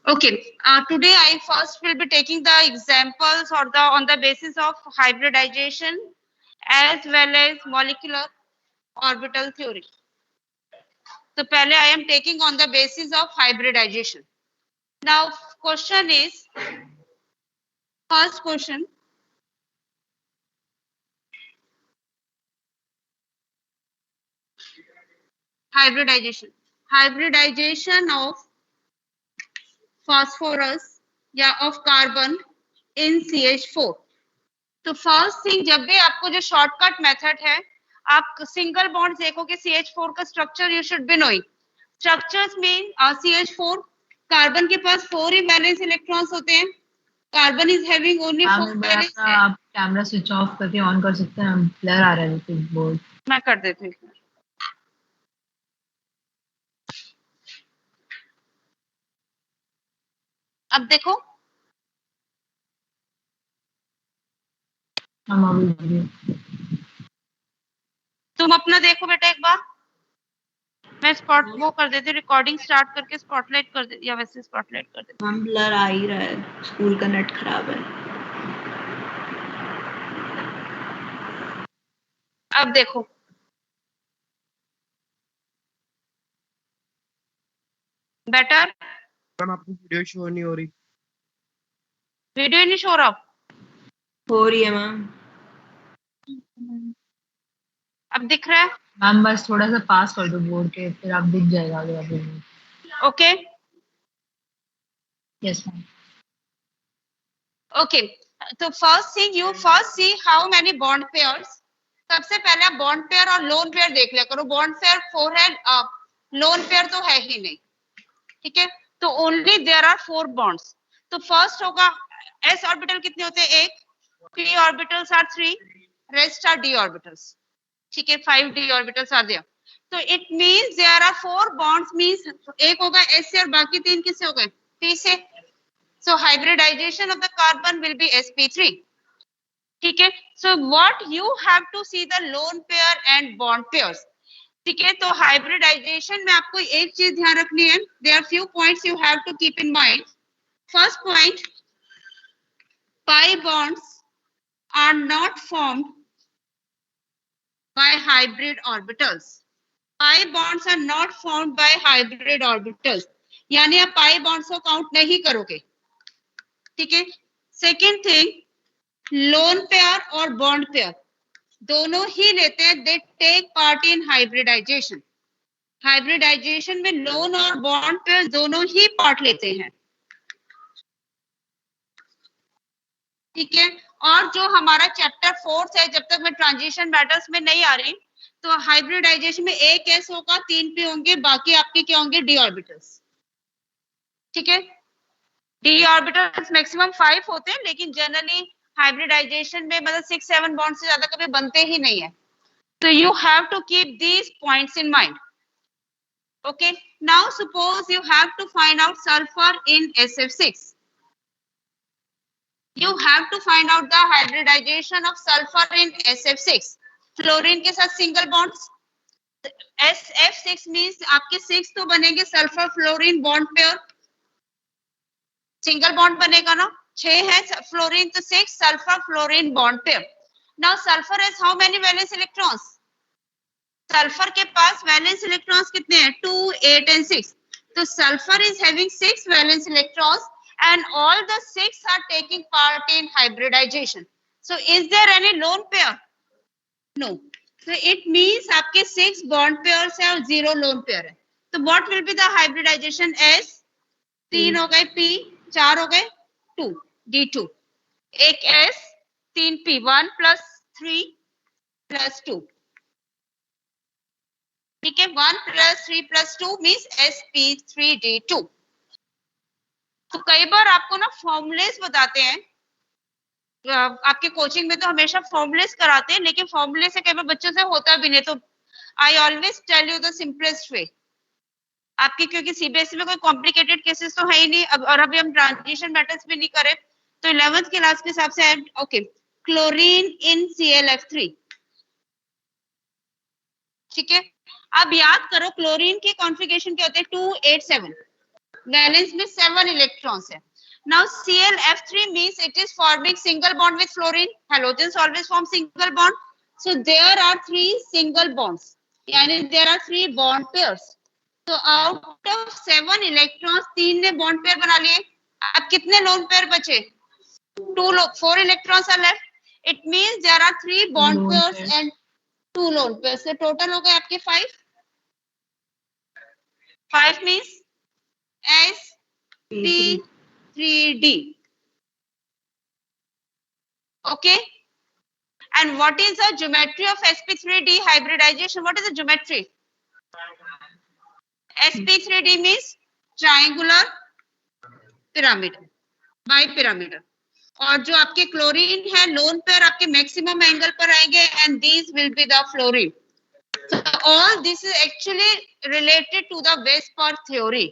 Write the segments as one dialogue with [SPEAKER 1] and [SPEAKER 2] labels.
[SPEAKER 1] Okay, today I first will be taking the examples or on the basis of hybridization as well as molecular orbital theory. So पहले I am taking on the basis of hybridization. Now question is, first question, hybridization of phosphorus या of carbon in CH4. तो first thing, जब भी आपको जो shortcut method है, आप single bond देखोगे CH4 का structure, you should be knowing structures mean CH4 carbon के पास 4 ही वैलेंस इलेक्ट्रॉन्स होते हैं, carbon is having only 4 valence.
[SPEAKER 2] आप कैमरा स्विच ऑफ करके ऑन कर सकते हैं, ब्लर आ रहा है बोर्ड।
[SPEAKER 1] मैं कर देती हूँ। अब देखो, तुम अपना देखो बेटा एक बार, मैं स्पॉट वो कर देती हूँ, रिकॉर्डिंग स्टार्ट करके स्पॉटलाइट कर देती, या वैसे स्पॉटलाइट कर देती।
[SPEAKER 3] हम ब्लर आ ही रहा है, स्कूल का नेट खराब है।
[SPEAKER 1] अब देखो, बेटर।
[SPEAKER 4] मैम आपकी वीडियो शो नहीं हो रही।
[SPEAKER 1] वीडियो नहीं शो रहा?
[SPEAKER 3] हो रही है मैम।
[SPEAKER 1] अब दिख रहा है?
[SPEAKER 2] मैम बस थोड़ा सा पास कर दो बोर्ड के, फिर आप दिख जाएगा आगे आगे।
[SPEAKER 1] Okay,
[SPEAKER 2] yes ma'am.
[SPEAKER 1] ओके, तो first thing, you first see how many bond pairs. सबसे पहले आप बॉन्ड पेयर और लोन पेयर देख लिया करो। बॉन्ड पेयर 4 है, लोन पेयर तो है ही नहीं, ठीक है? तो ओनली देयर आर 4 बॉन्ड्स। तो फर्स्ट होगा s ऑर्बिटल कितने होते हैं? 1, p orbitals are 3, rest are d orbitals, ठीक है? 5 d ऑर्बिटल्स आर देयर। तो it means there are 4 bonds, means एक होगा s से और बाकी 3 किससे हो गए? p से। So hybridization of the carbon will be sp3, ठीक है? So what you have to see the lone pair and bond pairs, ठीक है? तो hybridization में आपको एक चीज ध्यान रखनी है, there are few points you have to keep in mind. First point, pi bonds are not formed by hybrid orbitals. Pi bonds are not formed by hybrid orbitals, यानी आप pi bonds को काउंट नहीं करोगे, ठीक है? Second thing, lone pair और bond pair दोनों ही लेते हैं, they take part in hybridization. Hybridization में लोन और बॉन्ड पेयर दोनों ही पार्ट लेते हैं, ठीक है? और जो हमारा चैप्टर 4 है, जब तक मैं ट्रांजिशन मैटर्स में नहीं आ रही, तो हाइब्रिडाइजेशन में एक s होगा, 3 p होंगे, बाकी आपके क्या होंगे? d ऑर्बिटल्स, ठीक है? d ऑर्बिटल्स मैक्सिमम 5 होते हैं, लेकिन जनरली हाइब्रिडाइजेशन में मतलब 6-7 बॉन्ड से ज्यादा कभी बनते ही नहीं है। तो you have to keep these points in mind. Okay, now suppose you have to find out sulphur in SF6। You have to find out the hybridization of sulphur in SF6। Fluorine के साथ single bonds, SF6 means आपके 6 तो बनेंगे sulphur fluorine bond pair, single bond बनेगा ना। 6 है fluorine, तो 6 sulphur fluorine bond pair. Now sulphur has how many valence electrons? Sulphur के पास वैलेंस इलेक्ट्रॉन्स कितने हैं? 2, 8 and 6। तो sulphur is having 6 valence electrons and all the 6 are taking part in hybridization. So is there any lone pair? No. So it means आपके 6 bond pairs है और 0 lone pair है। तो what will be the hybridization? S 3 हो गए, P 4 हो गए, 2 D2, एक S 3 P 1 + 3 + 2, ठीक है? 1 + 3 + 2 मींस sp3d2। तो कई बार आपको ना फॉर्मूलेस बताते हैं, आपके कोचिंग में तो हमेशा फॉर्मूलेस कराते हैं, लेकिन फॉर्मूले से कई बार बच्चों से होता भी नहीं। तो I always tell you the simplest way. आपके क्योंकि सीबीएसई में कोई कॉम्प्लिकेटेड केसेस तो है ही नहीं, अब और अभी हम ट्रांजिशन मैटर्स भी नहीं करें, तो 11th क्लास के हिसाब से ओके, क्लोरीन इन ClF3, ठीक है? अब याद करो क्लोरीन की कॉन्फ़िगरेशन क्या होते हैं? 2, 8, 7। वैलेंस में 7 इलेक्ट्रॉन्स है. Now ClF3 means it is forming single bond with fluorine. Halogens always form single bond. So there are 3 single bonds. यानी there are 3 bond pairs. So out of 7 electrons 3 ने bond pair बना लिए. अब कितने lone pair बचे? 4 electrons are left. It means there are 3 bond
[SPEAKER 2] Lone
[SPEAKER 1] pairs
[SPEAKER 2] pairs.
[SPEAKER 1] and 2 lone pairs. So total हो गए आपके 5. 5 means sp3d. Okay. And what is the geometry of sp3d hybridization? What is the geometry? sp3d means triangular pyramid, bipyramidal. और जो आपके chlorine है lone pair आपके maximum angle पर आएंगे and these will be the fluorine. So all this is actually related to the Vesper theory.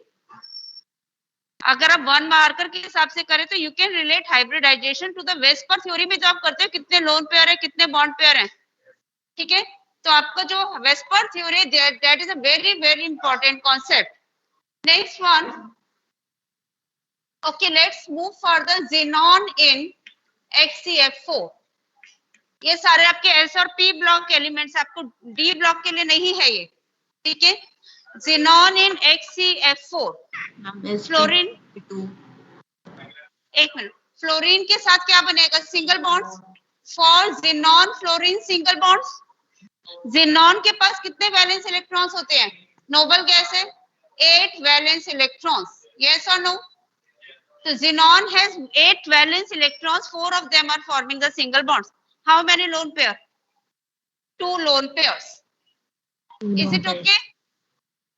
[SPEAKER 1] अगर आप 1 marker के हिसाब से करें तो you can relate hybridization to the VSEPR theory में जो आप करते हो कितने लोन पेयर है कितने बॉन्ड पेयर हैं. ठीक है, तो आपका जो VSEPR theory that is a very very important concept. Next one. Okay, let's move further. Xenon in HCF4. ये सारे आपके S और P ब्लॉक एलिमेंट्स, आपको D ब्लॉक के लिए नहीं है ये. ठीक है, Xenon in HCF4. फ्लोरीन, एक मिनट, फ्लोरीन के साथ क्या बनेगा? Single bonds. For Xenon fluorine single bonds. Xenon के पास कितने वैलेंस इलेक्ट्रॉन्स होते हैं? नोबल गैस है, 8 वैलेंस इलेक्ट्रॉन्स. यस और no? So xenon has 8 valence electrons, 4 of them are forming the single bonds. How many lone pair? 2 lone pairs. Is it okay?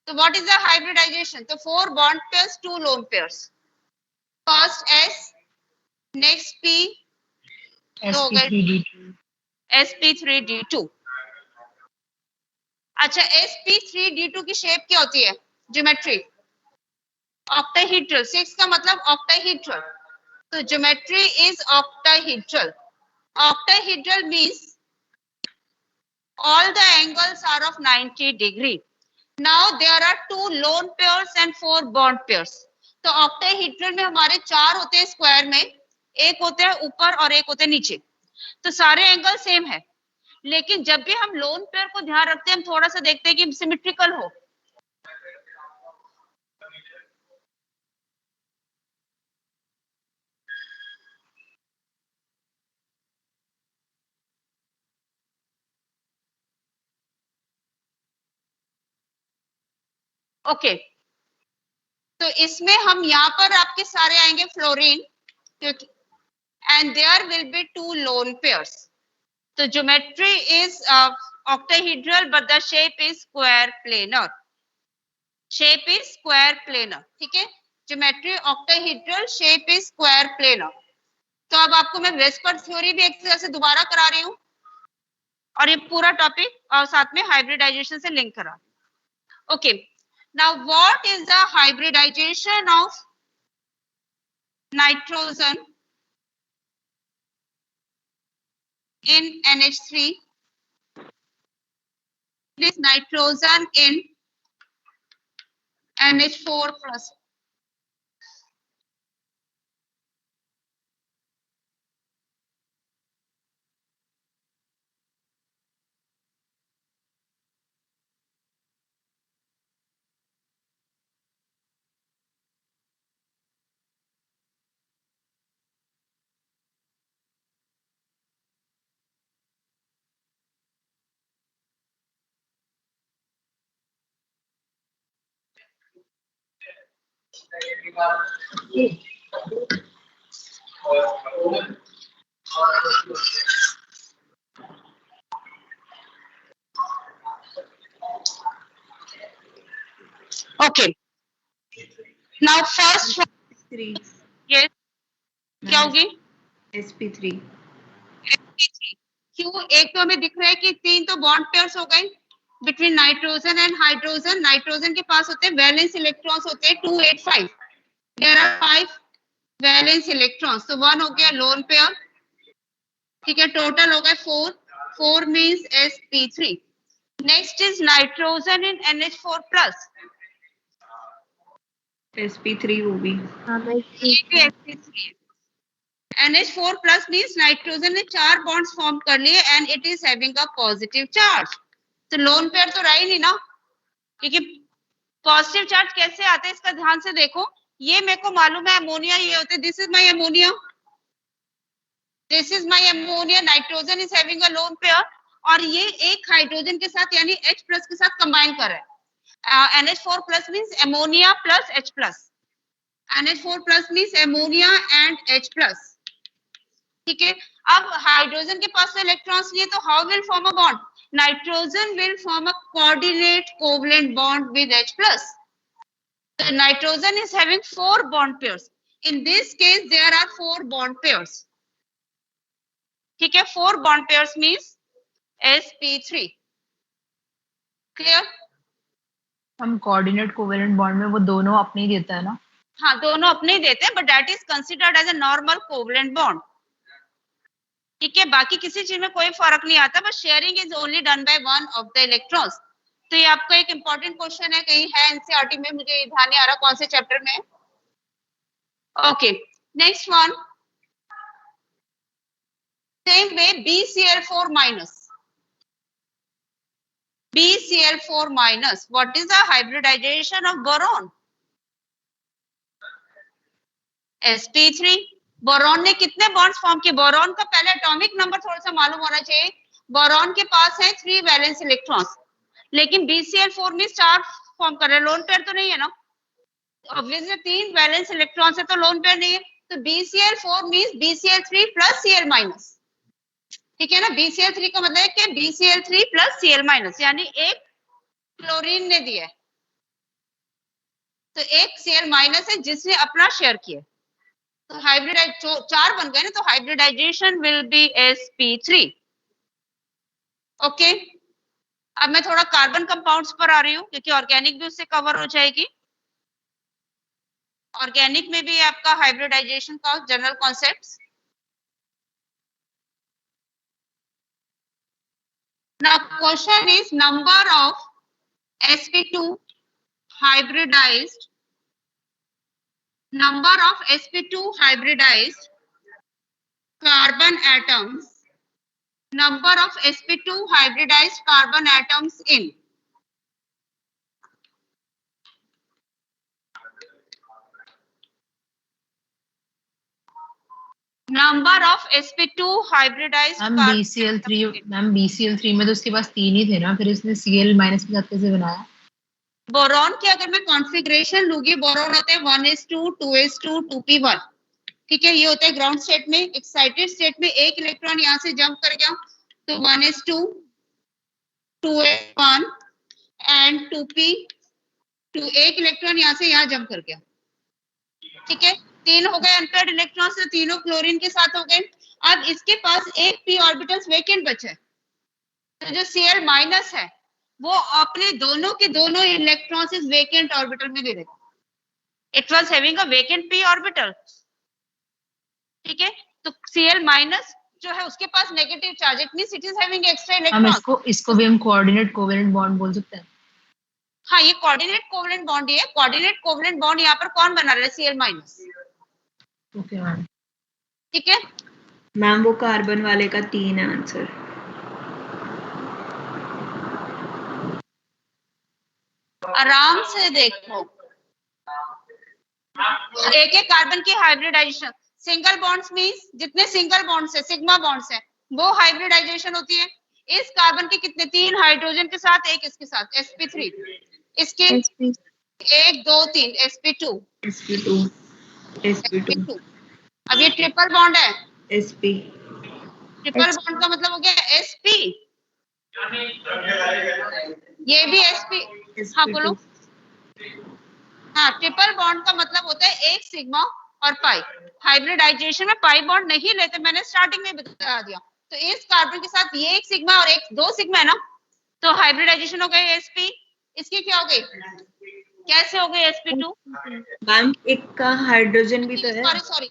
[SPEAKER 1] So what is the hybridization? So 4 bond pairs, 2 lone pairs. First S, next P,
[SPEAKER 2] sp3d2.
[SPEAKER 1] sp3d2. अच्छा, sp3d2 की shape क्या होती है? Geometry octahedral. 6 का मतलब octahedral. So geometry is octahedral. Octahedral means all the angles are of 90 degree. Now there are 2 lone pairs and 4 bond pairs. तो octahedral में हमारे 4 होते हैं स्क्वायर में, एक होते हैं ऊपर और एक होते हैं नीचे. तो सारे एंगल सेम है, लेकिन जब भी हम लोन पेयर को ध्यान रखते हैं हम थोड़ा सा देखते हैं कि सिमेट्रिकल हो. ओके, तो इसमें हम यहाँ पर आपके सारे आएंगे फ्लोरीन, क्योंकि and there will be 2 lone pairs. तो geometry is octahedral but the shape is square planar. Shape is square planar. ठीक है, geometry octahedral, shape is square planar. तो अब आपको मैं वेस्पर थ्योरी भी एक तरह से दोबारा करा रही हूँ और ये पूरा टॉपिक और साथ में हाइब्रिडाइजेशन से लिंक करा. Okay, now what is the hybridization of nitrogen in NH3? This nitrogen in NH4 plus. Okay. Now first,
[SPEAKER 3] Three.
[SPEAKER 1] yes, क्या होगी?
[SPEAKER 3] sp3.
[SPEAKER 1] क्यों? एक तो हमें दिख रहा है कि 3 तो बॉन्ड पेयर्स हो गए between nitrogen and hydrogen. Nitrogen के पास होते हैं वैलेंस इलेक्ट्रॉन्स होते हैं 2 8 5. There are 5 valence electrons. तो 1 हो गया लोन पेयर. ठीक है, टोटल हो गए 4. 4 means sp3. Next is nitrogen in NH4 plus.
[SPEAKER 3] sp3 वो भी
[SPEAKER 1] ये भी sp3 है। NH4 प्लस मीन्स नाइट्रोजन ने 4 बॉन्ड्स फॉर्म कर लिए and it is having a positive charge. तो लोन पेयर तो रहा ही नहीं ना, क्योंकि पॉजिटिव चार्ज कैसे आते हैं इसका ध्यान से देखो। ये मेरे को मालूम है अमोनिया ये होते, this is my ammonia, this is my ammonia, nitrogen is having a loan pair और ये एक हाइड्रोजन के साथ यानी H प्लस के साथ कंबाइन कर रहा है। NH4 plus means ammonia plus H plus, NH4 plus means ammonia and H plus. ठीक है, अब हाइड्रोजन के पास इलेक्ट्रॉन्स लिए तो how will form a bond, nitrogen will form a coordinate covalent bond with H plus. The nitrogen is having 4 bond pairs. In this case, there are 4 bond pairs. ठीक है, 4 bond pairs means sp3. Clear?
[SPEAKER 2] हम coordinate covalent bond में वो दोनों अपने ही देता है ना?
[SPEAKER 1] हाँ, दोनों अपने ही देते हैं, but that is considered as a normal covalent bond. ठीक है, बाकी किसी चीज में कोई फर्क नहीं आता, but sharing is only done by one of the electrons. तो ये आपका एक इंपॉर्टेंट क्वेश्चन है, कहीं है एनसीईआरटी में, मुझे ध्यान नहीं आ रहा कौन से चैप्टर में। Okay, next one, same way BCl4 minus, BCl4 minus, what is the hybridization of boron? sp3। Boron ने कितने बॉन्ड्स फॉर्म किए, बोरॉन का पहले एटॉमिक नंबर थोड़ा सा मालूम होना चाहिए। बोरॉन के पास है 3 वैलेंस इलेक्ट्रॉन्स, लेकिन BCl4 में 4 फॉर्म कर रहे हैं, लोन पेयर तो नहीं है ना, ऑब्वियसली 3 वैलेंस इलेक्ट्रॉन्स है तो लोन पेयर नहीं है। तो BCl4 means BCl3 plus Cl minus. ठीक है ना, BCl3 का मतलब है कि BCl3 प्लस Cl माइनस, यानी एक क्लोरीन ने दिया है तो एक Cl माइनस है जिसने अपना शेयर किया, तो हाइब्रिडाइज 4 बन गए ना, तो hybridisation will be sp3। Okay, अब मैं थोड़ा कार्बन कंपाउंड्स पर आ रही हूँ क्योंकि ऑर्गेनिक भी उससे कवर हो जाएगी। ऑर्गेनिक में भी आपका हाइब्रिडाइजेशन का general concepts. Now question is number of sp2 hybridized, number of sp2 hybridized carbon atoms, number of sp2 hybridized carbon atoms in number of sp2 hybridized
[SPEAKER 2] ma'am
[SPEAKER 1] carbon
[SPEAKER 2] BCl3 में तो उसके पास 3 ही थे ना, फिर उसने Cl माइनस के साथ कैसे बनाया?
[SPEAKER 1] बोरॉन की अगर मैं कॉन्फ़िगरेशन लूंगी, बोरॉन होते हैं 1s2 2s2 2p1। ठीक है, ये होता है ग्राउंड स्टेट में। एक्साइटेड स्टेट में एक इलेक्ट्रॉन यहाँ से जंप कर गया तो 1s2 2s1 एंड 2p 2, एक इलेक्ट्रॉन यहाँ से यहाँ जंप कर गया। ठीक है, 3 हो गए अनपेयर्ड इलेक्ट्रॉन, से तीनों क्लोरीन के साथ हो गए। अब इसके पास एक p ऑर्बिटल्स वेकेंट बचा है, तो जो Cl माइनस है वो अपने दोनों के दोनों इलेक्ट्रॉन्स इस वेकेंट ऑर्बिटल में दे देगा। It was having a vacant p orbital. ठीक है, तो Cl माइनस जो है उसके पास negative charge, it means it is having extra
[SPEAKER 2] um
[SPEAKER 1] electron.
[SPEAKER 2] इसको भी हम कोऑर्डिनेट कोवेलेंट बॉन्ड बोल सकते हैं।
[SPEAKER 1] हाँ, ये कोऑर्डिनेट कोवेलेंट बॉन्ड ही है। कोऑर्डिनेट कोवेलेंट बॉन्ड यहाँ पर कौन बना रहा है, Cl माइनस।
[SPEAKER 2] ओके मैम,
[SPEAKER 1] ठीक है,
[SPEAKER 3] मैम वो कार्बन वाले का 3 है आंसर।
[SPEAKER 1] आराम से देखो, एक एक कार्बन की हाइब्रिडाइजेशन, सिंगल बॉन्ड्स मींस जितने सिंगल बॉन्ड्स है सिग्मा बॉन्ड्स है वो हाइब्रिडाइजेशन होती है। इस कार्बन के कितने, 3 हाइड्रोजन के साथ, एक इसके साथ sp3, इसके 1 2 3 sp2
[SPEAKER 3] sp2
[SPEAKER 1] अब ये ट्रिपल बॉन्ड है,
[SPEAKER 3] sp
[SPEAKER 1] ट्रिपल बॉन्ड का मतलब हो गया sp, ये भी sp। हाँ बोलो। हाँ, ट्रिपल बॉन्ड का मतलब होता है एक सिग्मा और पाई। हाइब्रिडाइजेशन में पाई बॉन्ड नहीं लेते, मैंने स्टार्टिंग में बता दिया। तो इस कार्बन के साथ ये एक सिग्मा और एक 2 सिग्मा है ना, तो हाइब्रिडाइजेशन हो गई sp। इसकी क्या हो गई, कैसे हो गई sp2?
[SPEAKER 3] मैम एक का हाइड्रोजन भी तो है।
[SPEAKER 1] सॉरी,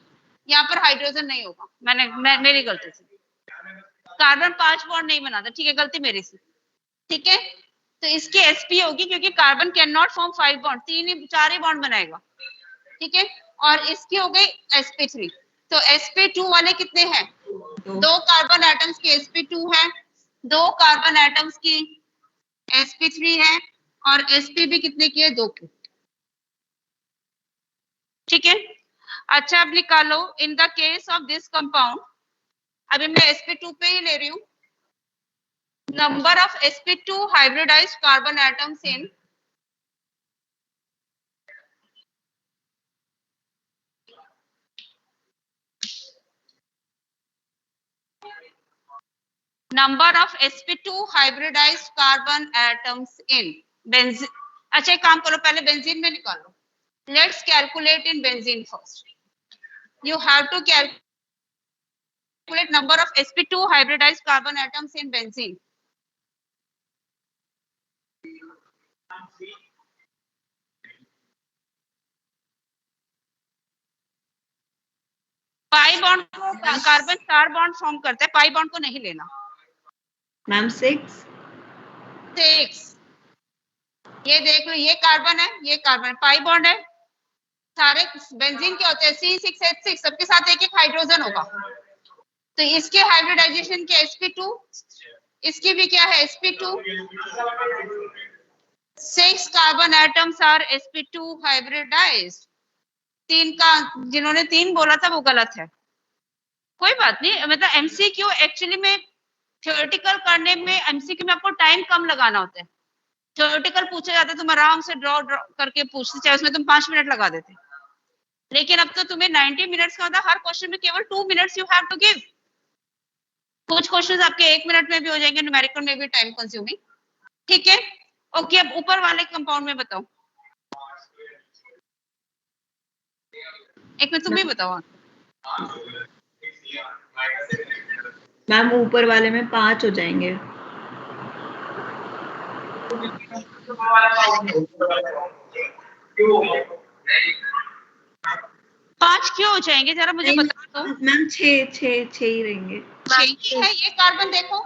[SPEAKER 1] यहाँ पर हाइड्रोजन नहीं होगा, मेरी गलती से कार्बन 5 बॉन्ड नहीं बनाता। ठीक है, गलती मेरी से। ठीक है, तो इसकी sp होगी क्योंकि carbon can not form 5 bond, 4 he bond बनाएगा। ठीक है, और इसकी हो गई sp3। तो sp2 वाले कितने हैं? दो कार्बन एटम्स की sp2 है, दो कार्बन एटम्स की sp3 है, और sp भी कितने की है? 2 की। ठीक है, अच्छा अब निकालो in the case of this compound, अभी मैं sp2 पे ही ले रही हूँ, number of sp2 hybridised carbon atoms in number of sp2 hybridized carbon atoms in benzene। अच्छा एक काम करो, पहले बेंजीन में निकालो। Let's calculate in benzene first. You have to calculate number of sp2 hybridized carbon atoms in benzene। Pi bond को carbon 4 bond form करता है, पाई बॉन्ड को नहीं लेना।
[SPEAKER 3] मैम 6।
[SPEAKER 1] ये देख लो, ये कार्बन है, ये कार्बन, पाई बॉन्ड है। सारे बेंजीन के होते हैं C6H6, सबके साथ एक एक हाइड्रोजन होगा। तो इसके हाइब्रिडाइजेशन के sp2, इसकी भी क्या है sp2। 6 carbon atoms are sp2 hybridised. 3 का जिन्होंने 3 बोला था वो गलत है, कोई बात नहीं। मतलब एमसीक्यू एक्चुअली में थ्योरेटिकल करने में एमसीक्यू में आपको टाइम कम लगाना होता है। थ्योरेटिकल पूछा जाता है तुम आराम से ड्रॉ करके पूछते, चाहे उसमें तुम 5 मिनट लगा देते, लेकिन अब तो तुम्हें 90 मिनट्स का मतलब हर क्वेश्चन में केवल 2 minutes you have to give. कुछ क्वेश्चंस आपके 1 मिनट में भी हो जाएंगे, न्यूमेरिकल में भी टाइम कंज्यूमिंग। ठीक है, ओके। अब ऊपर वाले कंपाउंड में बताओ, एक मिनट तुम भी बताओ।
[SPEAKER 3] मैम ऊपर वाले में 5 हो जाएंगे।
[SPEAKER 1] पांच क्यों हो जाएंगे, जरा मुझे बता दो।
[SPEAKER 3] मैम 6 ही रहेंगे।
[SPEAKER 1] 6 है। ये कार्बन देखो,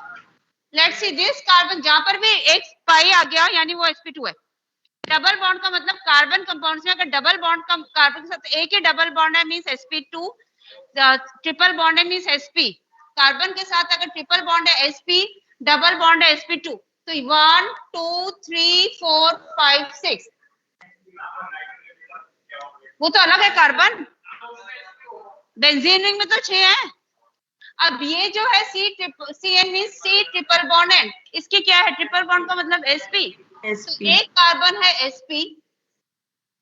[SPEAKER 1] लेट्स सी दिस कार्बन, जहां पर भी एक पाई आ गया यानी वो sp2 है। डबल बॉन्ड का मतलब कार्बन कंपाउंड्स में अगर डबल बॉन्ड का कार्बन के साथ एक ही डबल बॉन्ड है मींस sp2, ट्रिपल बॉन्ड है मींस sp। कार्बन के साथ अगर ट्रिपल बॉन्ड है sp, डबल बॉन्ड है sp2, तो 1 2 3 4 5 6, वो तो अलग है कार्बन। बेंजीन रिंग में तो 6 है। अब ये जो है CN means C triple bond है, इसकी क्या है? ट्रिपल बॉन्ड का मतलब sp। तो एक कार्बन है sp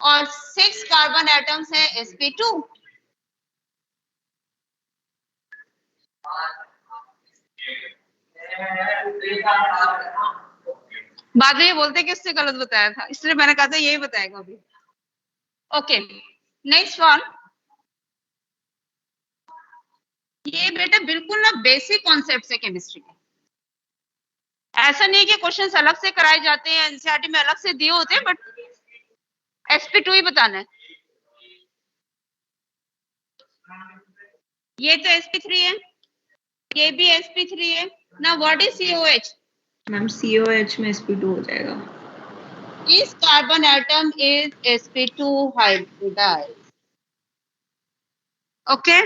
[SPEAKER 1] और 6 कार्बन एटम्स है sp2। बाद में ये बोलते कि उससे गलत बताया था, इसलिए मैंने कहा था यही बताएगा अभी। Okay, next one. ये बेटा बिल्कुल ना बेसिक कॉन्सेप्ट है केमिस्ट्री के। ऐसा नहीं कि क्वेश्चंस अलग से कराए जाते हैं, एनसीईआरटी में अलग से दिए होते हैं, बट sp2 ही बताना है। ये तो sp3 है, ये भी sp3 है ना। What is COH?
[SPEAKER 3] Ma'am COH में sp2 हो जाएगा।
[SPEAKER 1] इस carbon atom is sp2 hybridized. Okay,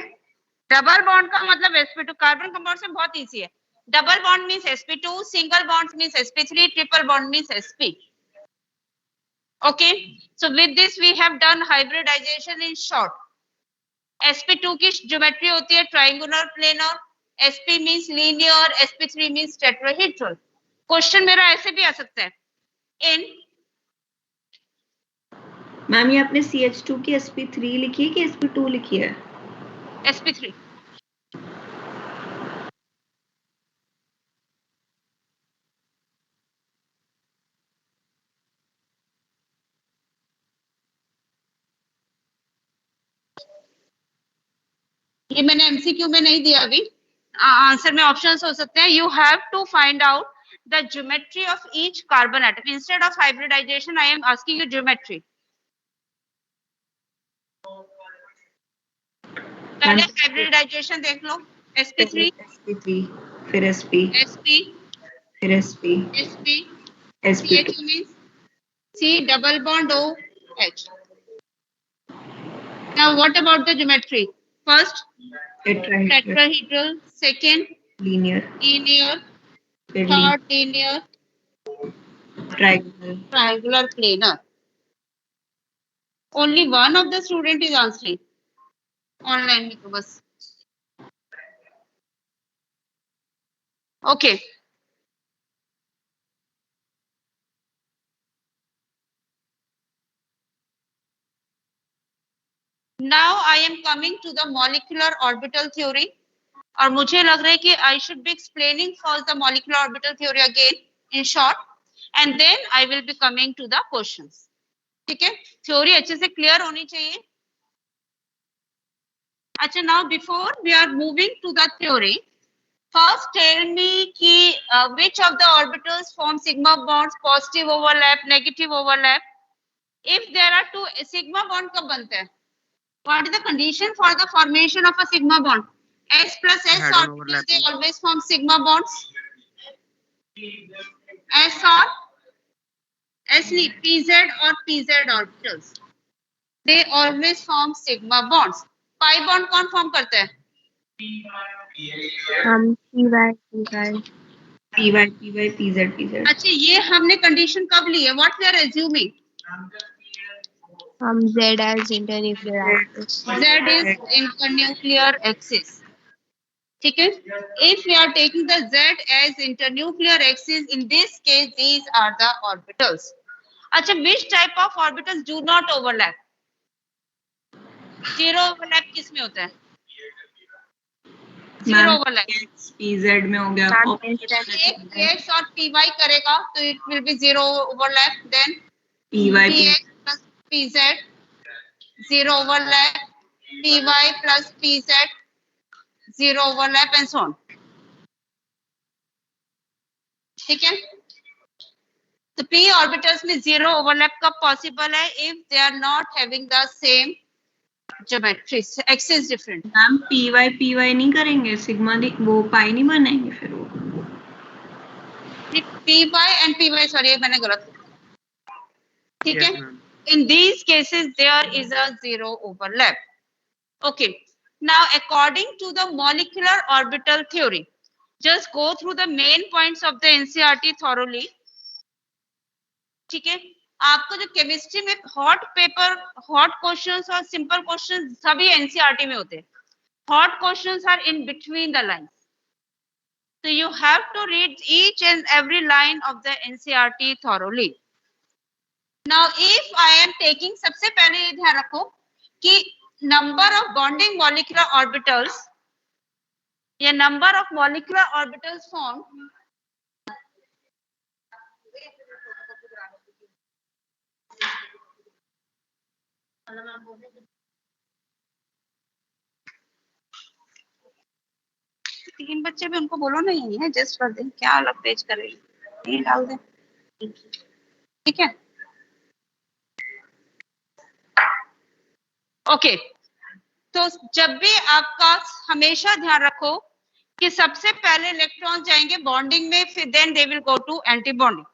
[SPEAKER 1] double bond का मतलब sp2। कार्बन कंपाउंड में बहुत इजी है, double bond means sp2, single bond means sp3, triple bond means sp। Okay, so with this we have done hybridization in short. sp2 की geometry होती है triangular planar, sp means linear, sp3 means tetrahedral. Question मेरा ऐसे भी आ सकता है इन।
[SPEAKER 3] Ma'am ये आपने CH2 की sp3 लिखी है कि sp2 लिखी है?
[SPEAKER 1] sp3। ये मैंने एमसीक्यू में नहीं दिया अभी, आंसर में ऑप्शंस हो सकते हैं। You have to find out the geometry of each carbon atom. Instead of hybridization I am asking you geometry. पहले हाइब्रिडाइजेशन देख लो, sp3
[SPEAKER 3] फिर sp फिर sp
[SPEAKER 1] CH means C double bond OH। Now what about the geometry? First,
[SPEAKER 3] Tetrahedral.
[SPEAKER 1] tetrahedral. Second,
[SPEAKER 3] Linear.
[SPEAKER 1] linear.
[SPEAKER 3] Then
[SPEAKER 1] Third, linear.
[SPEAKER 3] triangular.
[SPEAKER 1] Triangular, planar. Only one of the student is answering. Online में तो बस. Okay. Now I am coming to the molecular orbital theory. और मुझे लग रहा है कि I should be explaining first the molecular orbital theory again in short, and then I will be coming to the questions. ठीक है? Theory अच्छे से clear होनी चाहिए. अच्छा, now before we are moving to the theory, first tell me कि which of the orbitals form sigma bonds, positive overlap, negative overlap. If there are two, sigma bond कब बनता है? What is the condition for the formation of a sigma bond? S plus S
[SPEAKER 4] Hadron
[SPEAKER 1] orbitals,
[SPEAKER 4] overlapping.
[SPEAKER 1] they always form sigma bonds. S or S नहीं, PZ or PZ orbitals, they always form sigma bonds. Pi bond कौन form करता है?
[SPEAKER 3] PY, PZ.
[SPEAKER 1] अच्छा, ये हमने condition कब ली है? What we are assuming?
[SPEAKER 5] Z as internuclear axis.
[SPEAKER 1] Z is internuclear axis. ठीक है? If we are taking the Z as internuclear axis, in this case, these are the orbitals. अच्छा, which type of orbitals do not overlap? Zero overlap किस में होता है? Zero overlap.
[SPEAKER 3] PZ में हो गया.
[SPEAKER 1] एक X और PY करेगा तो it will be zero overlap. Then
[SPEAKER 3] PY
[SPEAKER 1] PX plus PZ, zero overlap. PY plus PZ, zero overlap, and so on. ठीक है? तो p orbitals में zero overlap कब possible है? If they are not having the same geometry, axis different.
[SPEAKER 3] Ma'am PY नहीं करेंगे, sigma वो पाई नहीं बनाएंगे फिर वो.
[SPEAKER 1] PY and PY, sorry मैंने गलत किया. ठीक है?
[SPEAKER 4] Yes, ma'am.
[SPEAKER 1] In these cases there is a zero overlap. Okay. Now according to the molecular orbital theory, just go through the main points of the NCERT thoroughly. ठीक है? आपको जो chemistry में हॉट पेपर, हॉट क्वेश्चंस और simple questions सभी NCERT में होते हैं. Hot questions are in between the lines, so you have to read each and every line of the NCERT thoroughly. Now if I am taking, सबसे पहले ये ध्यान रखो कि number of bonding molecular orbitals या number of molecular orbitals formed तीन बच्चे भी उनको बोलो ना, यही है जस्ट कर दें, क्या अलग पेज करें, नहीं डाल दें. ठीक है? ओके. तो जब भी आपका हमेशा ध्यान रखो कि सबसे पहले इलेक्ट्रॉन जाएंगे बॉन्डिंग में, फिर then they will go to anti bonding.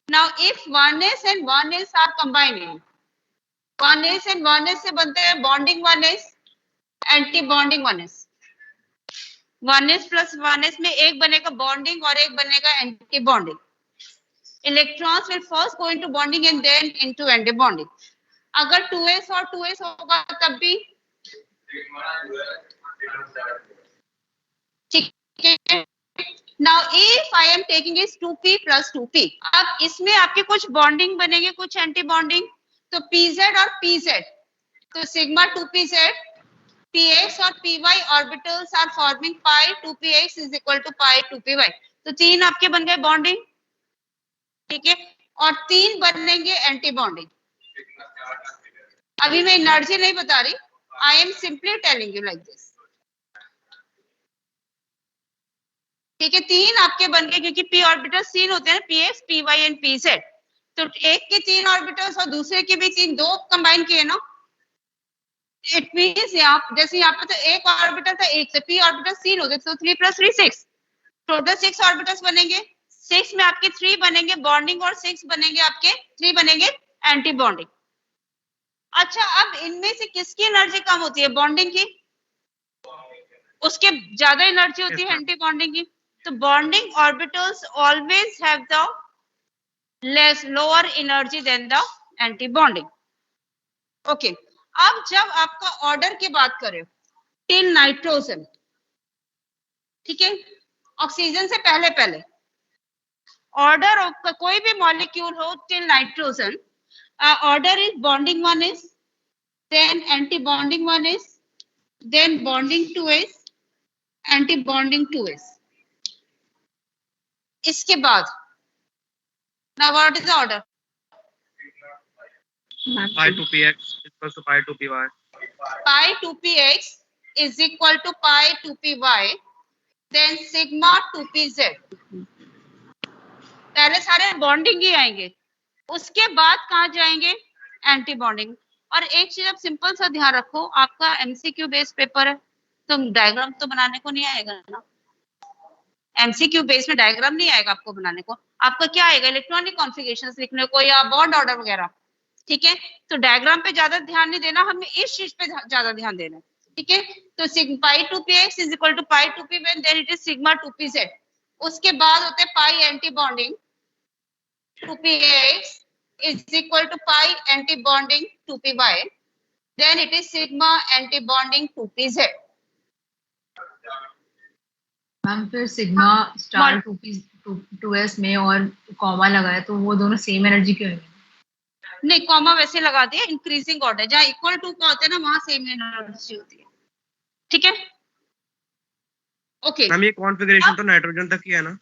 [SPEAKER 1] Now if 1s and 1s are combining, 1s and 1s से बनते हैं bonding 1s, anti bonding 1s. 1s plus 1s में एक बनेगा बॉन्डिंग और एक बनेगा anti bonding. Electrons will first go into bonding and then into anti bonding. अगर 2s और 2s होगा तब भी ठीक है. Now if I am taking is 2p plus 2p, अब इसमें आपके कुछ बॉन्डिंग बनेंगे, कुछ एंटी बॉन्डिंग. तो pz और pz, तो सिग्मा 2pz, px और py orbitals are forming pi 2px is equal to pi 2py. तो तीन आपके बन गए बॉन्डिंग. ठीक है? और तीन बनेंगे एंटी बॉन्डिंग. अभी मैं एनर्जी नहीं बता रही, I am simply telling you like this. ठीक है? तीन आपके बन गए क्योंकि p ऑर्बिटल्स तीन होते हैं, px, py एंड pz. तो एक के तीन ऑर्बिटल्स और दूसरे के भी तीन, दो कंबाइन किए ना. इट मींस आप जैसे यहाँ पे तो एक ऑर्बिटल था, एक से p ऑर्बिटल्स तीन होते, तो 3 + 3 6, टोटल 6 ऑर्बिटल्स बनेंगे. 6 में आपके 3 बनेंगे बॉन्डिंग और 6 बनेंगे आपके 3 बनेंगे एंटी बॉन्डिंग. अच्छा, अब इनमें से किसकी एनर्जी कम होती है? बॉन्डिंग की, उसके ज्यादा एनर्जी होती है एंटी बॉन्डिंग की। तो bonding orbitals always have the less lower energy than the anti bonding. Okay, अब जब आपका ऑर्डर की बात करें, टिल नाइट्रोजन, ठीक है, ऑक्सीजन से पहले पहले ऑर्डर ऑफ कोई भी मॉलिक्यूल हो till nitrogen, order is bonding 1 is, then anti bonding 1 is, then bonding 2 is, anti bonding 2 is. इसके बाद now what is the order?
[SPEAKER 4] pi 2px equals to pi 2py.
[SPEAKER 1] Pi 2px is equal to pi 2py, then sigma 2pz. पहले सारे bonding ही आएंगे, उसके बाद कहाँ जाएंगे? Anti bonding. और एक चीज आप सिंपल सा ध्यान रखो, आपका एमसीक्यू बेस्ड पेपर है तो डायग्राम तो बनाने को नहीं आएगा ना। एमसीक्यू बेस में डायग्राम नहीं आएगा आपको बनाने को, आपका क्या आएगा? इलेक्ट्रॉनिक कॉन्फ़िगरेशंस लिखने को या बॉन्ड ऑर्डर वगैरह, ठीक है। तो डायग्राम पे ज्यादा ध्यान नहीं देना, हमें इस चीज पे ज्यादा ध्यान देना है, ठीक है। तो pi 2px is equal to pi 2py, then it is sigma 2pz। उसके बाद होते हैं pi anti bonding 2px is equal to pi anti-bonding 2py, then it is sigma anti-bonding 2pz.
[SPEAKER 2] Ma'am फिर सिग्मा स्टार 2s में और comma लगाए तो वो दोनों सेम एनर्जी क्यों है?
[SPEAKER 1] नहीं, कॉमा वैसे लगा दिया, इंक्रीजिंग ऑर्डर, जहाँ इक्वल टू का होता है ना वहां सेम एनर्जी होती है, ठीक है। ओके
[SPEAKER 4] मैम ये कॉन्फ़िगरेशन तो नाइट्रोजन तक ही है ना?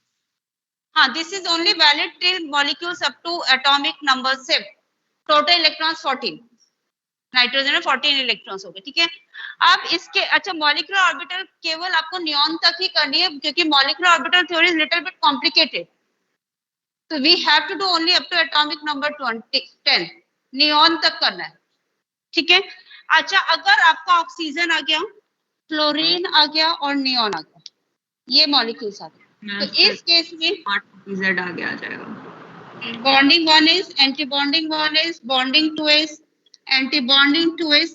[SPEAKER 1] हाँ, this is only valid till molecules up to atomic number 7, total electrons 14, nitrogen में 14 इलेक्ट्रॉन्स हो गए, ठीक है। अब इसके अच्छा मॉलिक्यूलर ऑर्बिटल केवल आपको नियॉन तक ही करनी है, क्योंकि molecular orbital theory is little bit complicated, तो we have to do only up to atomic number 10, neon तक करना है, ठीक है। अच्छा, अगर आपका ऑक्सीजन आ गया, फ्लोरीन आ गया और नियॉन आ गया, ये मॉलिक्यूल्स आ गए, तो इस केस में
[SPEAKER 3] z आगे आ जाएगा।
[SPEAKER 1] Bonding 1 is, anti bonding 1 is, bonding 2 is, anti bonding 2 is,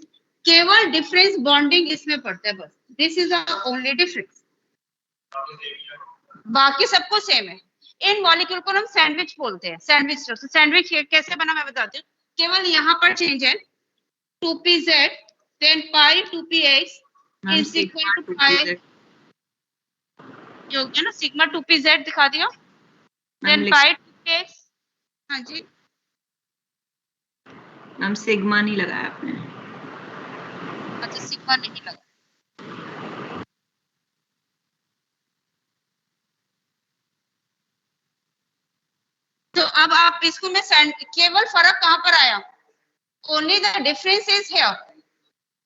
[SPEAKER 1] केवल डिफरेंस बॉन्डिंग इसमें पड़ता है बस, this is the only difference, बाकी सब कुछ सेम है। इन मॉलिक्यूल को हम सैंडविच बोलते हैं, सैंडविच स्ट्रक्चर। सैंडविच कैसे बना मैं बताती हूँ, केवल यहाँ पर चेंज है 2pz, then pi 2px is equal to pi, जो है ना सिग्मा 2pz दिखा दिया, देन पाई 2px। हाँ जी
[SPEAKER 3] मैम, सिग्मा नहीं लगाया आपने।
[SPEAKER 1] अच्छा, सिग्मा नहीं लगा, तो अब आप इसको मैं केवल फर्क कहाँ पर आया? Only the difference is here,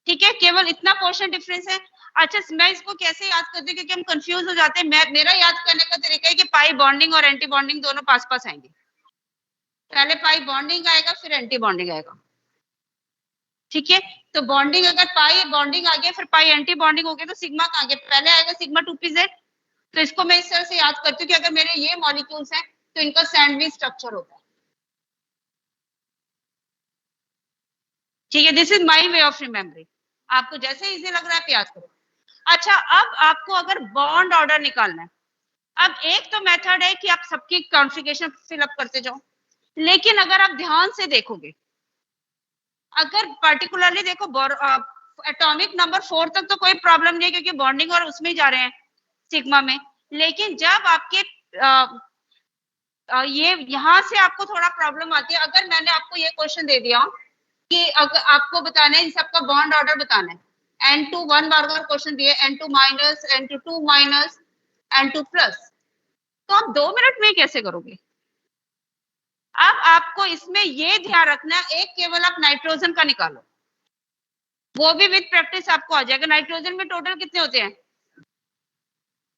[SPEAKER 1] ठीक है, केवल इतना पोर्शन डिफरेंस है। अच्छा, मैं इसको कैसे याद करती हूँ, क्योंकि हम कंफ्यूज हो जाते हैं। मेरा याद करने का तरीका है कि पाई बॉन्डिंग और एंटी बॉन्डिंग दोनों पास पास आएंगे, पहले पाई बॉन्डिंग आएगा फिर एंटी बॉन्डिंग आएगा, ठीक है। तो बॉन्डिंग अगर पाई बॉन्डिंग आ गया फिर पाई एंटी बॉन्डिंग हो गया, तो सिग्मा कहाँ गया? पहले आएगा सिग्मा 2pz। तो इसको मैं इस तरह से याद करती हूँ कि अगर मेरे ये मॉलिक्यूल्स हैं तो इनका सैंडविच स्ट्रक्चर होता है, ठीक है। This is my way of remembering, आपको जैसे इजी लग रहा है आप याद करो। अच्छा, अब आपको अगर बॉन्ड ऑर्डर निकालना है, अब एक तो मेथड है कि आप सबकी कॉन्फ़िगरेशन फिलअप करते जाओ, लेकिन अगर आप ध्यान से देखोगे, अगर पर्टिकुलरली देखो एटॉमिक नंबर 4 तक तो कोई प्रॉब्लम नहीं है, क्योंकि बॉन्डिंग और उसमें ही जा रहे हैं सिग्मा में। लेकिन जब आपके ये यहाँ से आपको थोड़ा प्रॉब्लम आती है। अगर मैंने आपको ये क्वेश्चन दे दिया कि अगर आपको बताना है इन सबका बॉन्ड ऑर्डर बताना है, N2 1 बार बार क्वेश्चन दिए, N2 minus, N2 2 minus, N2 plus, तो आप 2 मिनट में कैसे करोगे? अब आपको इसमें ये ध्यान रखना है, एक केवल आप नाइट्रोजन का निकालो, वो भी विद प्रैक्टिस आपको आ जाएगा। नाइट्रोजन में टोटल कितने होते हैं?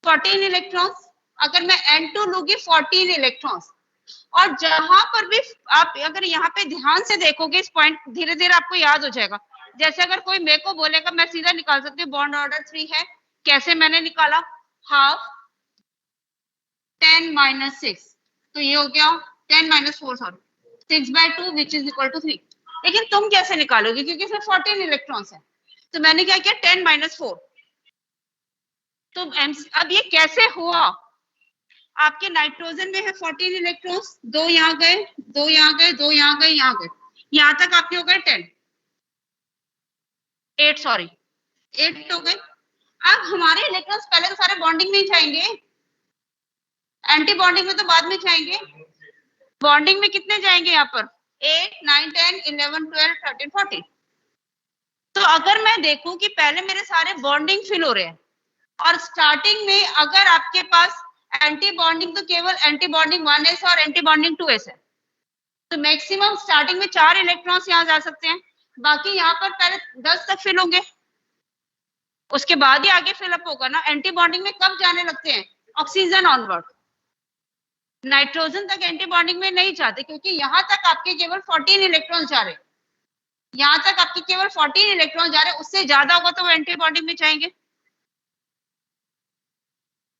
[SPEAKER 1] 14 इलेक्ट्रॉन्स। अगर मैं N2 लूंगी 14 इलेक्ट्रॉन्स, और जहां पर भी आप अगर यहाँ पे ध्यान से देखोगे इस पॉइंट, धीरे धीरे आपको याद हो जाएगा। जैसे अगर कोई मेरे को बोलेगा, मैं सीधा निकाल सकती हूँ बॉन्ड ऑर्डर 3 है, कैसे मैंने निकाला? हाफ 10 माइनस 6, तो ये हो गया 10 minus 4 sorry 6/2 which is equal to 3। लेकिन तुम कैसे निकालोगे, क्योंकि इसमें 14 इलेक्ट्रॉन्स है। तो मैंने क्या किया, 10 - 4। तो अब ये कैसे हुआ, आपके नाइट्रोजन में है 14 इलेक्ट्रॉन्स, 2 यहाँ गए, 2 यहाँ गए, 2 यहाँ गए, यहाँ गए, यहाँ तक आपके हो गए 8 सॉरी 8 हो गए। अब हमारे इलेक्ट्रॉन्स पहले तो सारे बॉन्डिंग में ही जाएंगे, एंटी बॉन्डिंग में तो बाद में जाएंगे। बॉन्डिंग में कितने जाएंगे यहाँ पर, 8 9 10 11 12 13 14। तो अगर मैं देखूं कि पहले मेरे सारे बॉन्डिंग फिल हो रहे हैं और स्टार्टिंग में अगर आपके पास एंटी बॉन्डिंग तो केवल एंटी बॉन्डिंग 1s और एंटी बॉन्डिंग 2s है, तो मैक्सिमम स्टार्टिंग में 4 इलेक्ट्रॉन्स यहाँ जा सकते हैं, बाकी यहाँ पर पहले 10 तक फिल होंगे, उसके बाद ही आगे फिलअप होगा ना। एंटी बॉन्डिंग में कब जाने लगते हैं, ऑक्सीजन ऑनवर्ड। नाइट्रोजन तक एंटी बॉन्डिंग में नहीं जाते, क्योंकि यहाँ तक आपके केवल 14 इलेक्ट्रॉन जा रहे हैं, यहाँ तक आपके केवल 14 इलेक्ट्रॉन जा रहे हैं, उससे ज्यादा होगा तो वो एंटी बॉन्डिंग में जाएंगे।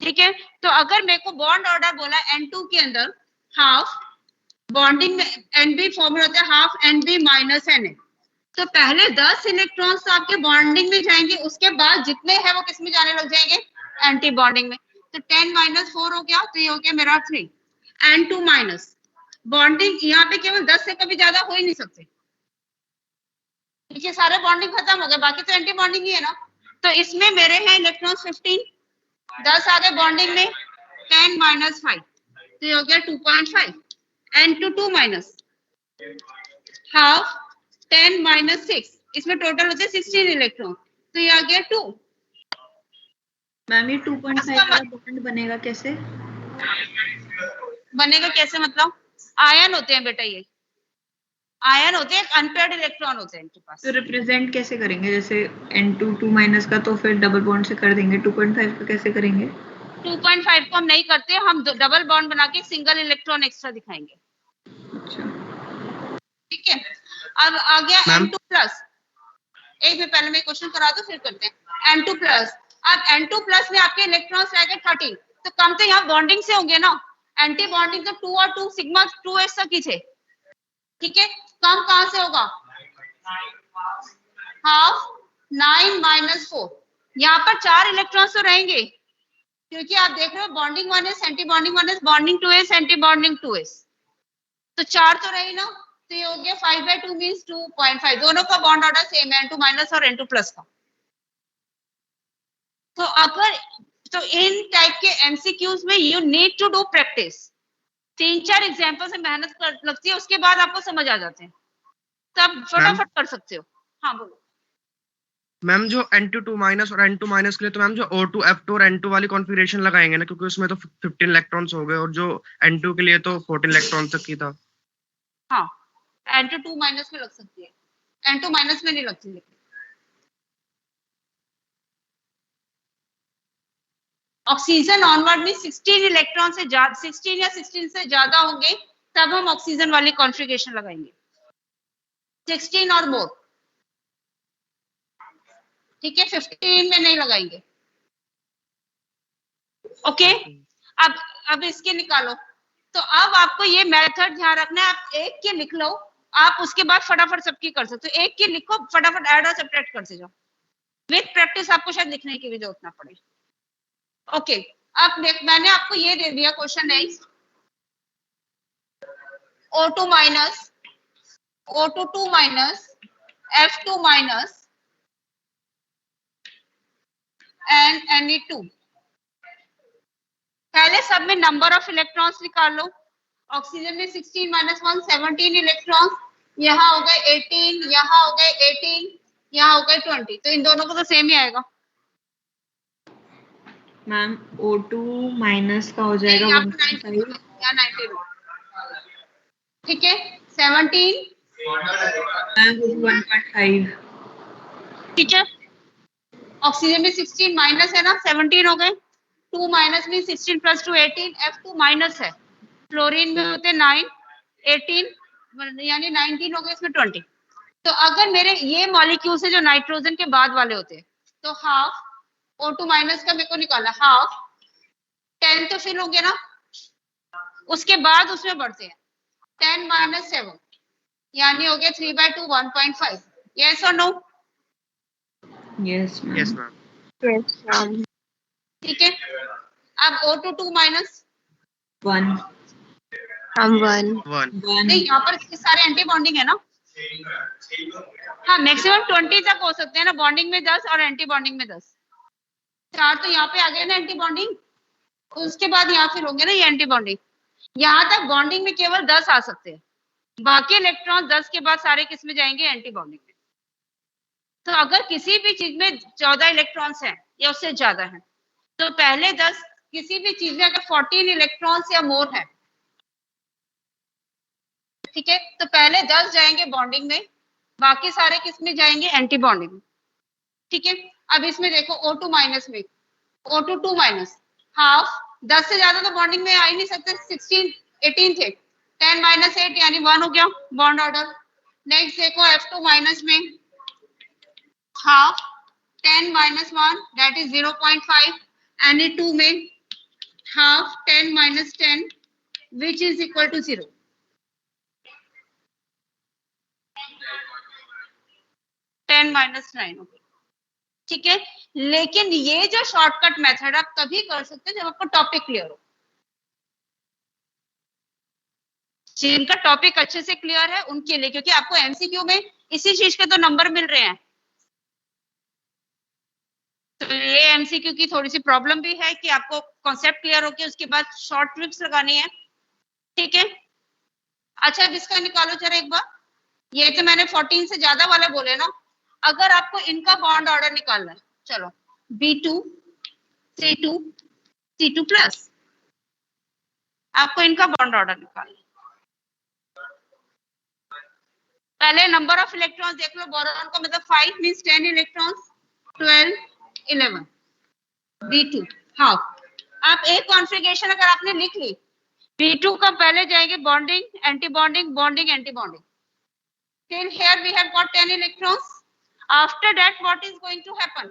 [SPEAKER 1] ठीक है, तो अगर मेरे को बॉन्ड ऑर्डर बोला N2 के अंदर हाफ बॉन्डिंग में Nb फॉर्मूला होता है हाफ Nb माइनस Na, तो पहले 10 इलेक्ट्रॉन्स तो आपके बॉन्डिंग में जाएंगे, उसके बाद जितने हैं वो किस में जाने लग जाएंगे, एंटी बॉन्डिंग में। तो 10 - 4 हो गया, तो ये हो गया मेरा 3। N2 माइनस बॉन्डिंग यहाँ पे केवल 10 से कभी ज्यादा हो ही नहीं सकते, देखिए सारे बॉन्डिंग खत्म हो गए, बाकी तो एंटी बॉन्डिंग ही है ना। तो इसमें मेरे हैं इलेक्ट्रॉन्स 15, 10 आ गए बॉन्डिंग में, 10 - 5, तो ये हो गया 2.5। N2 2 माइनस हाफ 10 - 6, इसमें टोटल होते हैं 16 इलेक्ट्रॉन, तो ये आ गया 2।
[SPEAKER 3] मैम ये 2.5 का बॉन्ड बनेगा कैसे?
[SPEAKER 1] बनेगा कैसे मतलब, आयन होते हैं बेटा, ये आयन होते हैं, अनपेयर्ड इलेक्ट्रॉन होते हैं इनके पास।
[SPEAKER 3] तो रिप्रेजेंट कैसे करेंगे, जैसे N2 2 माइनस का तो फिर डबल बॉन्ड से कर देंगे, 2.5 का कैसे करेंगे?
[SPEAKER 1] 2.5 को हम नहीं करते, हम डबल बॉन्ड बना के सिंगल इलेक्ट्रॉन एक्स्ट्रा दिखाएंगे।
[SPEAKER 3] अच्छा
[SPEAKER 1] ठीक है, अब आ गया N2 प्लस। एक में पहले मैं क्वेश्चन करा दूं फिर करते हैं। N2 प्लस, अब N2 प्लस में आपके इलेक्ट्रॉन्स रह गए 13, तो कम तो यहाँ बॉन्डिंग से होंगे ना, एंटी बॉन्डिंग तो 2 और 2 सिग्मा 2s तक ही थे। ठीक है, कम कहां से होगा, हाफ 9 - 4, यहाँ पर 4 इलेक्ट्रॉन्स तो रहेंगे, क्योंकि आप देख रहे हो bonding 1s anti bonding 1s bonding 2s anti bonding 2s, तो 4 तो रही ना, तो ये हो गया 5/2 मींस 2.5, दोनों का बॉन्ड ऑर्डर सेम है, N2 माइनस और N2 प्लस का। तो अगर तो इन टाइप के एमसीक्यूज में you need to do practice, 3-4 example से मेहनत कर लगती है, उसके बाद आपको समझ आ जाते हैं, तब फटाफट कर सकते हो। हाँ बोलो
[SPEAKER 4] मैम, जो N2 माइनस और N2 माइनस के लिए तो मैम जो O2 F2 और N2 वाली कॉन्फ़िगरेशन लगाएंगे ना, क्योंकि उसमें तो 15 इलेक्ट्रॉन्स हो गए, और जो N2 के लिए तो 14 इलेक्ट्रॉन तक ही था।
[SPEAKER 1] हाँ, N2 2 माइनस में लग सकती है, N2 माइनस में नहीं लगती। लेकिन ऑक्सीजन ऑनवर्ड में 16 इलेक्ट्रॉन से 16 या 16 से ज्यादा होंगे, तब हम ऑक्सीजन वाली कॉन्फ़िगरेशन लगाएंगे, 16 और मोर। ठीक है, 15 में नहीं लगाएंगे। ओके, अब इसके निकालो। तो अब आपको ये मेथड ध्यान रखना है, आप एक के लिख लो, आप उसके बाद फटाफट सबकी कर सकते हो, एक के लिखो फटाफट ऐड और सब्ट्रैक्ट करते जाओ, विद प्रैक्टिस आपको शायद लिखने की भी जरूरत ना पड़े। ओके, अब मैंने आपको ये दे दिया क्वेश्चन है, O2 minus, O2 2 minus, F2 minus and Ne2। पहले सब में नंबर ऑफ इलेक्ट्रॉन्स निकाल लो। ऑक्सीजन में 16 - 1 17 इलेक्ट्रॉन्स, यहाँ हो गए 18, यहाँ हो गए 18, यहाँ हो गए 20, तो इन दोनों को तो सेम ही आएगा।
[SPEAKER 3] मैम O2 माइनस का हो जाएगा 1.5,
[SPEAKER 1] यहाँ 19, ठीक है 17,
[SPEAKER 3] मैम 1.5,
[SPEAKER 1] ठीक है। ऑक्सीजन में 16 माइनस है ना, 17 हो गए, 2 माइनस में 16 + 2 18, F2 माइनस है, फ्लोरीन में होते 9 18 यानी 19 हो गए, इसमें 20। तो अगर मेरे ये मॉलिक्यूल्स है जो नाइट्रोजन के बाद वाले होते हैं, तो हाफ O2 माइनस का मेरे को निकाला, हाफ 10 तो फिल होंगे ना, उसके बाद उसमें बढ़ते हैं 10 - 7, यानी हो गया 3/2 1.5. Yes or no?
[SPEAKER 3] Yes, ma'am.
[SPEAKER 4] Yes ma'am.
[SPEAKER 5] Yes, ma'am.
[SPEAKER 1] ठीक है. अब O2 माइनस
[SPEAKER 3] 1.
[SPEAKER 5] 1.
[SPEAKER 4] 1.
[SPEAKER 3] 1.
[SPEAKER 1] नहीं, यहाँ पर इसके सारे एंटी बॉन्डिंग है ना. हाँ, मैक्सिमम 20 तक हो सकते हैं ना. बॉन्डिंग में 10 और एंटी बॉन्डिंग में 10. 4 तो यहाँ पे आ गए ना एंटी बॉन्डिंग. उसके बाद यहाँ फिर होंगे ना ये एंटी बॉन्डिंग. यहाँ तक बॉन्डिंग में केवल 10 आ सकते हैं. बाकी इलेक्ट्रॉन 10 के बाद सारे किस में जाएंगे? एंटी बॉन्डिंग में. तो अगर किसी भी चीज में 14 इलेक्ट्रॉन्स हैं या उससे ज्यादा हैं, तो पहले 10 किसी भी चीज में अगर 14 इलेक्ट्रॉन्स या मोर है, ठीक है, तो पहले 10 जाएंगे बॉन्डिंग में, बाकी सारे किस में जाएंगे? एंटी बॉन्डिंग में. ठीक है. अब इसमें देखो O2 माइनस में O2 माइनस हाफ. 10 से ज्यादा तो बॉन्डिंग में आ ही नहीं सकते. 16 18 थे. 10 माइनस 8 यानी 1 हो गया बॉन्ड ऑर्डर. नेक्स्ट देखो F2 माइनस में half. 10 minus 1 that is 0.5. Na2 में half 10 minus 10 which is equal to 0. -9. ठीक है. लेकिन ये जो शॉर्टकट मेथड आप तभी कर सकते हैं जब आपको टॉपिक क्लियर हो. जिनका टॉपिक अच्छे से क्लियर है उनके लिए, क्योंकि आपको एमसीक्यू में इसी चीज के तो नंबर मिल रहे हैं. तो ये एमसीक्यू की थोड़ी सी प्रॉब्लम भी है कि आपको कॉन्सेप्ट क्लियर होके उसके बाद शॉर्ट ट्रिक्स लगानी है. ठीक है. अच्छा, अब इसका निकालो जरा एक बार. ये तो मैंने 14 से ज्यादा वाले बोले ना. अगर आपको इनका बॉन्ड ऑर्डर निकालना है, चलो B2 C2 C2 प्लस, आपको इनका बॉन्ड ऑर्डर निकालना है. पहले नंबर ऑफ इलेक्ट्रॉन्स देख लो. बोरॉन का मतलब 5 मींस 10 इलेक्ट्रॉन्स, 12 11. B2 half. आप एक कॉन्फ़िगरेशन अगर आपने लिख ली, B2 का पहले जाएंगे bonding anti bonding bonding anti bonding. Till here we have got 10 electrons. After that, what is going to happen?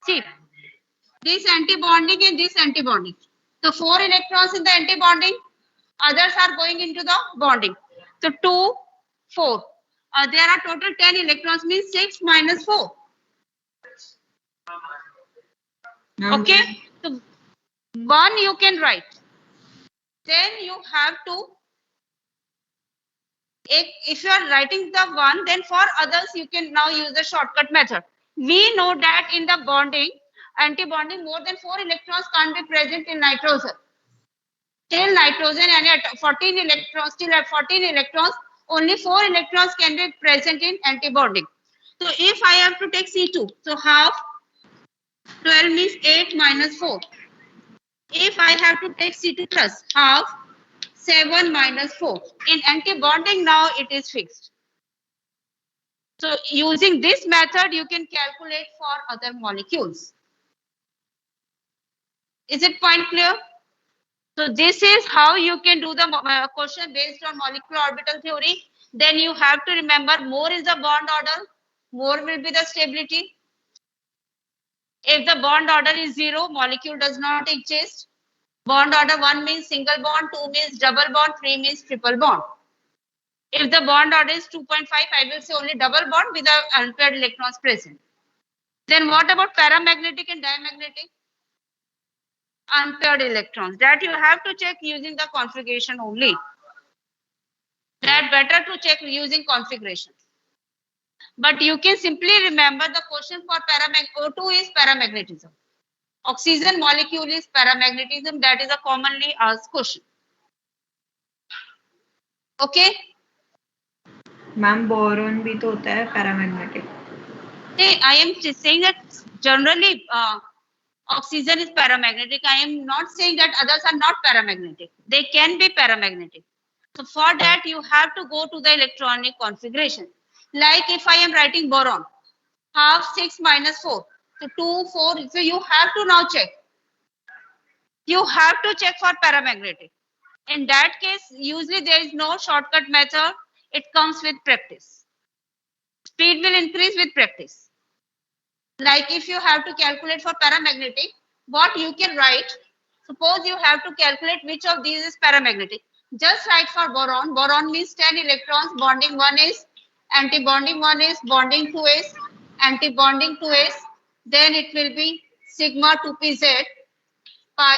[SPEAKER 1] See, this anti-bonding and this anti-bonding. So 4 electrons in the anti-bonding, others are going into the bonding. So 2, 4. There are total 10 electrons, means 6 minus 4. Okay, so 1 you can write. Then you have to, if you are writing the 1, then for others you can now use the shortcut method. We know that in the bonding, anti-bonding, more than 4 electrons can't be present in nitrogen. Till nitrogen and at 14 electrons, still at 14 electrons, only 4 electrons can be present in anti-bonding. So if I have to take C2, so half 12 means 8 minus 4. If I have to take C2 plus, half 7 minus 4. In anti-bonding now it is fixed. So using this method you can calculate for other molecules. Is it point clear? So this is how you can do the question based on molecular orbital theory. Then you have to remember more is the bond order, more will be the stability. If the bond order is 0, molecule does not exist. Bond order 1 means single bond, 2 means double bond, 3 means triple bond. If the bond order is 2.5, I will say only double bond with the unpaired electrons present. Then what about paramagnetic and diamagnetic? Unpaired electrons. That you have to check using the configuration only. That better to check using configuration. But you can simply remember the question for O2 is paramagnetism. Oxygen molecule is paramagnetism. That is a commonly asked question. Okay?
[SPEAKER 3] Ma'am boron भी तो होता है paramagnetic.
[SPEAKER 1] I am saying that generally oxygen is paramagnetic. I am not saying that others are not paramagnetic. They can be paramagnetic. So for that you have to go to the electronic configuration. Like if I am writing boron, half 6 minus 4. So 2, 4. So you have to now check. You have to check for paramagnetic. In that case, usually there is no shortcut method. It comes with practice. Speed will increase with practice. Like if you have to calculate for paramagnetic, what you can write, suppose you have to calculate which of these is paramagnetic. Just like for boron, boron means 10 electrons, bonding 1 is, anti-bonding 1 is, bonding 2 is, anti-bonding 2 is, then it will be sigma 2pz, pi,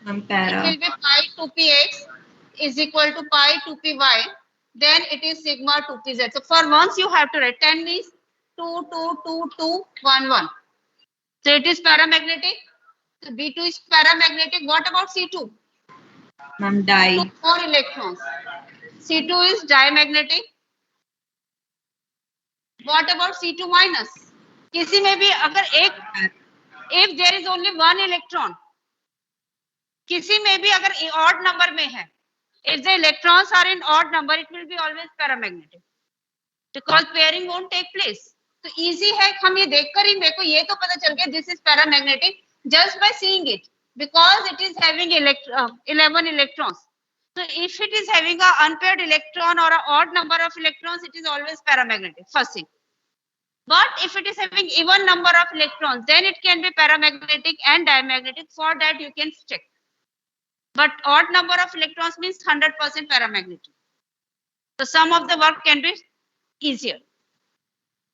[SPEAKER 3] Ma'am,
[SPEAKER 1] it
[SPEAKER 3] para.
[SPEAKER 1] will be pi 2px is equal to pi 2py, then it is sigma 2pz. So for once you have to write 10 means 2, 2, 2, 2, 1, 1. So it is paramagnetic. So B2 is paramagnetic. What about C2?
[SPEAKER 3] Ma'am, di.
[SPEAKER 1] 2 more electrons. C2 is diamagnetic. What about C2 minus? किसी में भी अगर एक, if there is only one electron, किसी में भी अगर odd number में है, if the electrons are in odd number, it will be always paramagnetic because pairing won't take place. तो easy है, हम ये देखकर ही मेरे को ये तो पता चल गया this is paramagnetic just by seeing it because it is having 11 electrons. So if it is having a unpaired electron or an odd number of electrons, it is always paramagnetic, first thing. But if it is having even number of electrons, then it can be paramagnetic and diamagnetic. For that you can check. But odd number of electrons means 100% paramagnetic. So some of the work can be easier.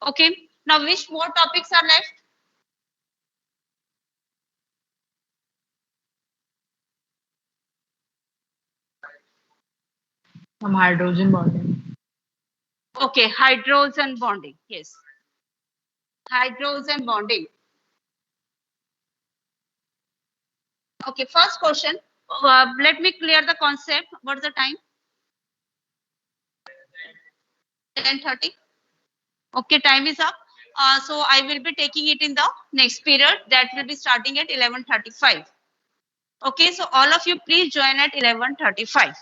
[SPEAKER 1] Okay. Now which more topics are left?
[SPEAKER 2] From hydrogen bonding.
[SPEAKER 1] Okay, hydrogen bonding. Yes. Hydrogen bonding. Okay, first question. Let me clear the concept. What's the time? 10:30. Okay, time is up. So I will be taking it in the next period. That will be starting at 11:35. Okay, so all of you please join at 11:35.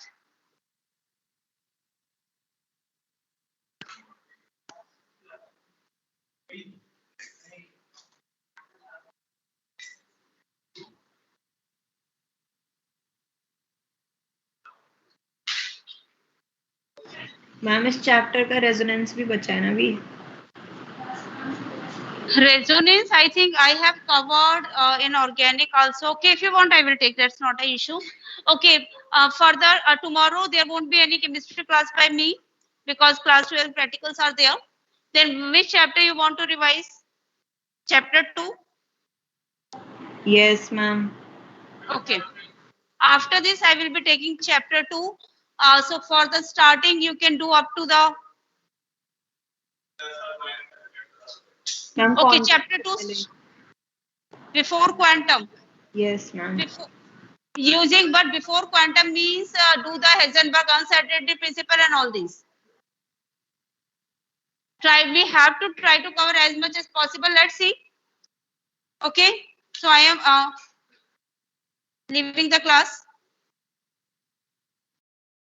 [SPEAKER 3] Ma'am इस chapter का resonance भी बचा है ना अभी.
[SPEAKER 1] Resonance, I think I have covered in organic also. Okay, if you want, I will take. That's not an issue. Okay, further tomorrow there won't be any chemistry class by me because class 12 practicals are there. Then which chapter you want to revise? Chapter 2?
[SPEAKER 3] Yes, ma'am.
[SPEAKER 1] Okay. After this, I will be taking chapter 2. So for the starting, you can do up to the.
[SPEAKER 3] Ma'am,
[SPEAKER 1] Okay,
[SPEAKER 3] quantum
[SPEAKER 1] chapter 2 before quantum.
[SPEAKER 3] Yes, ma'am.
[SPEAKER 1] Using, but before quantum means do the Heisenberg uncertainty principle and all these. We have to try to cover as much as possible. Let's see. Okay, so I am leaving the class.